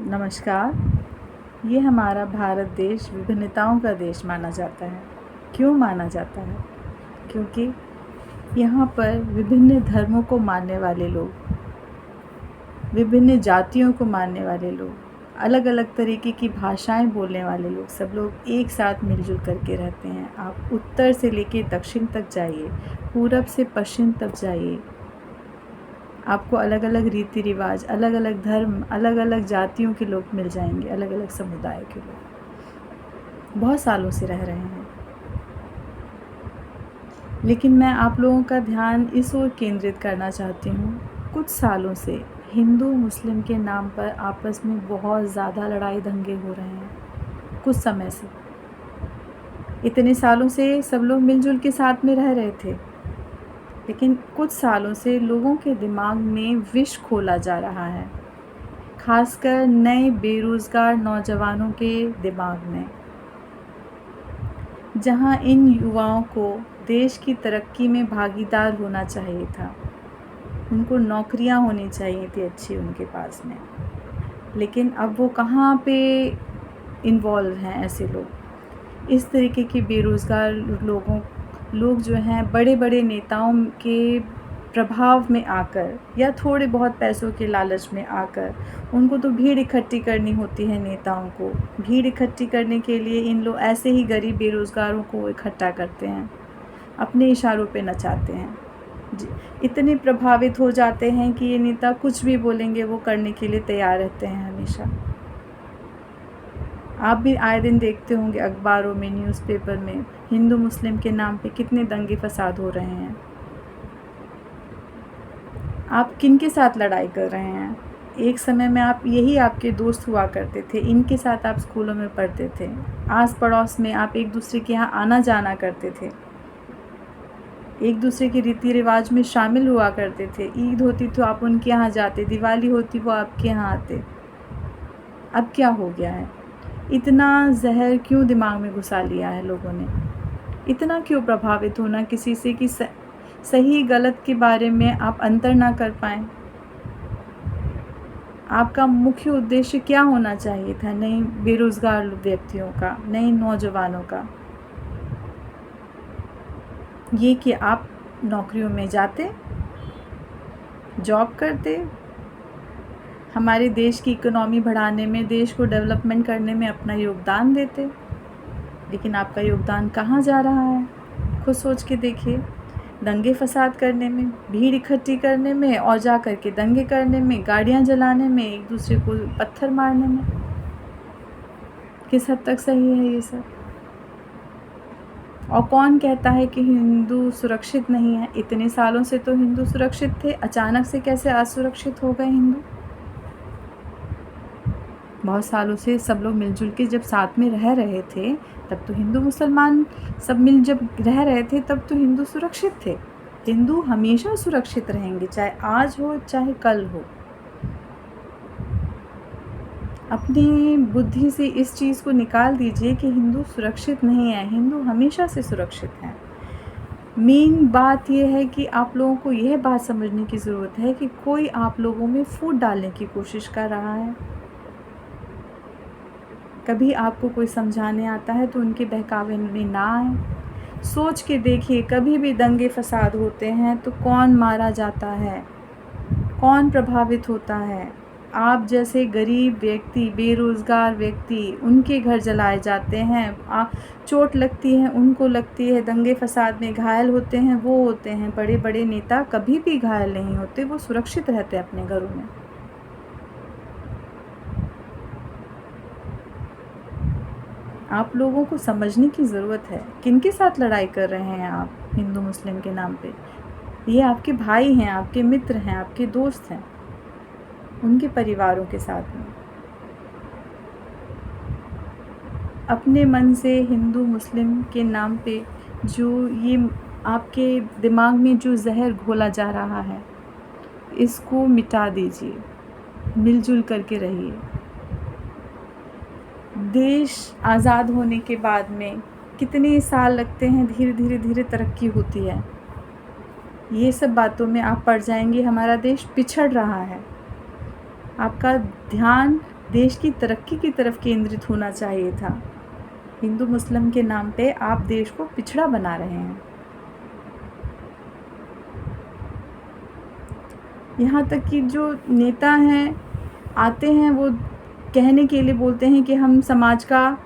नमस्कार। ये हमारा भारत देश विभिन्नताओं का देश माना जाता है। क्यों माना जाता है? क्योंकि यहाँ पर विभिन्न धर्मों को मानने वाले लोग, विभिन्न जातियों को मानने वाले लोग, अलग अलग तरीके की भाषाएं बोलने वाले लोग, सब लोग एक साथ मिलजुल करके रहते हैं। आप उत्तर से लेकर दक्षिण तक जाइए, पूरब से पश्चिम तक जाइए, आपको अलग अलग रीति रिवाज, अलग अलग धर्म, अलग अलग जातियों के लोग मिल जाएंगे, अलग अलग समुदाय के लोग बहुत सालों से रह रहे हैं। लेकिन मैं आप लोगों का ध्यान इस ओर केंद्रित करना चाहती हूँ। कुछ सालों से हिंदू मुस्लिम के नाम पर आपस में बहुत ज़्यादा लड़ाई दंगे हो रहे हैं। कुछ समय से, इतने सालों से सब लोग मिलजुल के साथ में रह रहे थे, लेकिन कुछ सालों से लोगों के दिमाग में विष घोला जा रहा है, खासकर नए बेरोज़गार नौजवानों के दिमाग में, जहां इन युवाओं को देश की तरक्की में भागीदार होना चाहिए था। उनको नौकरियां होनी चाहिए थी अच्छी उनके पास में, लेकिन अब वो कहाँ पे इन्वॉल्व हैं ऐसे लोग। इस तरीके के बेरोज़गार लोग जो हैं बड़े बड़े नेताओं के प्रभाव में आकर या थोड़े बहुत पैसों के लालच में आकर, उनको तो भीड़ इकट्ठी करनी होती है। नेताओं को भीड़ इकट्ठी करने के लिए इन लोग ऐसे ही गरीब बेरोज़गारों को इकट्ठा करते हैं, अपने इशारों पे नचाते हैं। इतने प्रभावित हो जाते हैं कि ये नेता कुछ भी बोलेंगे वो करने के लिए तैयार रहते हैं हमेशा। आप भी आए दिन देखते होंगे अखबारों में, न्यूज़पेपर में, हिंदू मुस्लिम के नाम पे कितने दंगे फसाद हो रहे हैं। आप किन के साथ लड़ाई कर रहे हैं? एक समय में यही आपके दोस्त हुआ करते थे, इनके साथ आप स्कूलों में पढ़ते थे, आस पड़ोस में आप एक दूसरे के यहाँ आना जाना करते थे, एक दूसरे के रीति रिवाज में शामिल हुआ करते थे। ईद होती तो आप उनके यहाँ जाते, दिवाली होती वो आपके यहाँ आते। अब क्या हो गया है? इतना जहर क्यों दिमाग में घुसा लिया है लोगों ने? इतना क्यों प्रभावित होना किसी से कि सही गलत के बारे में आप अंतर ना कर पाएँ? आपका मुख्य उद्देश्य क्या होना चाहिए था नए बेरोज़गार व्यक्तियों का, नए नौजवानों का? ये कि आप नौकरियों में जाते, जॉब करते, हमारे देश की इकोनॉमी बढ़ाने में, देश को डेवलपमेंट करने में अपना योगदान देते। लेकिन आपका योगदान कहाँ जा रहा है? खुद सोच के देखिए। दंगे फसाद करने में, भीड़ इकट्ठी करने में, और जा कर के दंगे करने में, गाड़ियाँ जलाने में, एक दूसरे को पत्थर मारने में। किस हद तक सही है ये सब? और कौन कहता है कि हिंदू सुरक्षित नहीं है? इतने सालों से तो हिंदू सुरक्षित थे, अचानक से कैसे असुरक्षित हो गए हिंदू? बहुत सालों से सब लोग मिलजुल के जब साथ में रह रहे थे, तब तो हिंदू मुसलमान सब जब रह रहे थे, तब तो हिंदू सुरक्षित थे। हिंदू हमेशा सुरक्षित रहेंगे, चाहे आज हो चाहे कल हो। अपनी बुद्धि से इस चीज़ को निकाल दीजिए कि हिंदू सुरक्षित नहीं है। हिंदू हमेशा से सुरक्षित हैं। मेन बात यह है कि आप लोगों को यह बात समझने की ज़रूरत है कि कोई आप लोगों में फूट डालने की कोशिश कर रहा है। कभी आपको कोई समझाने आता है तो उनके बहकावे में ना आए। सोच के देखिए, कभी भी दंगे फसाद होते हैं तो कौन मारा जाता है, कौन प्रभावित होता है? आप जैसे गरीब व्यक्ति, बेरोज़गार व्यक्ति, उनके घर जलाए जाते हैं। चोट लगती है उनको लगती है, दंगे फसाद में घायल होते हैं वो होते हैं। बड़े बड़े नेता कभी भी घायल नहीं होते, वो सुरक्षित रहते हैं अपने घरों में। आप लोगों को समझने की ज़रूरत है किनके साथ लड़ाई कर रहे हैं आप हिंदू मुस्लिम के नाम पे। ये आपके भाई हैं, आपके मित्र हैं, आपके दोस्त हैं, उनके परिवारों के साथ में। अपने मन से हिंदू मुस्लिम के नाम पे जो ये आपके दिमाग में जो जहर घोला जा रहा है, इसको मिटा दीजिए, मिलजुल करके रहिए। देश आज़ाद होने के बाद में कितने साल लगते हैं, धीरे धीरे धीरे तरक्की होती है। ये सब बातों में आप पड़ जाएंगे, हमारा देश पिछड़ रहा है। आपका ध्यान देश की तरक्की की तरफ केंद्रित होना चाहिए था। हिंदू मुस्लिम के नाम पे आप देश को पिछड़ा बना रहे हैं। यहाँ तक कि जो नेता हैं आते हैं, वो कहने के लिए बोलते हैं कि हम समाज का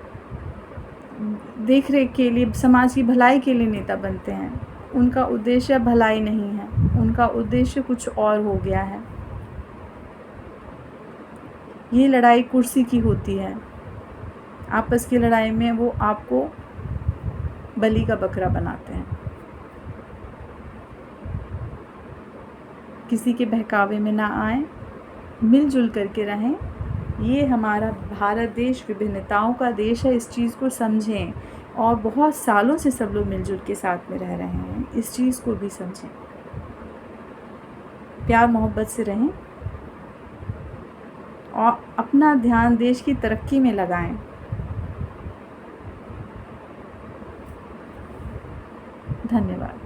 देख रेख के लिए, समाज की भलाई के लिए नेता बनते हैं। उनका उद्देश्य भलाई नहीं है, उनका उद्देश्य कुछ और हो गया है। ये लड़ाई कुर्सी की होती है। आपस की लड़ाई में वो आपको बलि का बकरा बनाते हैं। किसी के बहकावे में ना आए, मिलजुल करके रहें। ये हमारा भारत देश विभिन्नताओं का देश है, इस चीज़ को समझें। और बहुत सालों से सब लोग मिलजुल के साथ में रह रहे हैं, इस चीज़ को भी समझें। प्यार मोहब्बत से रहें और अपना ध्यान देश की तरक्की में लगाएं। धन्यवाद।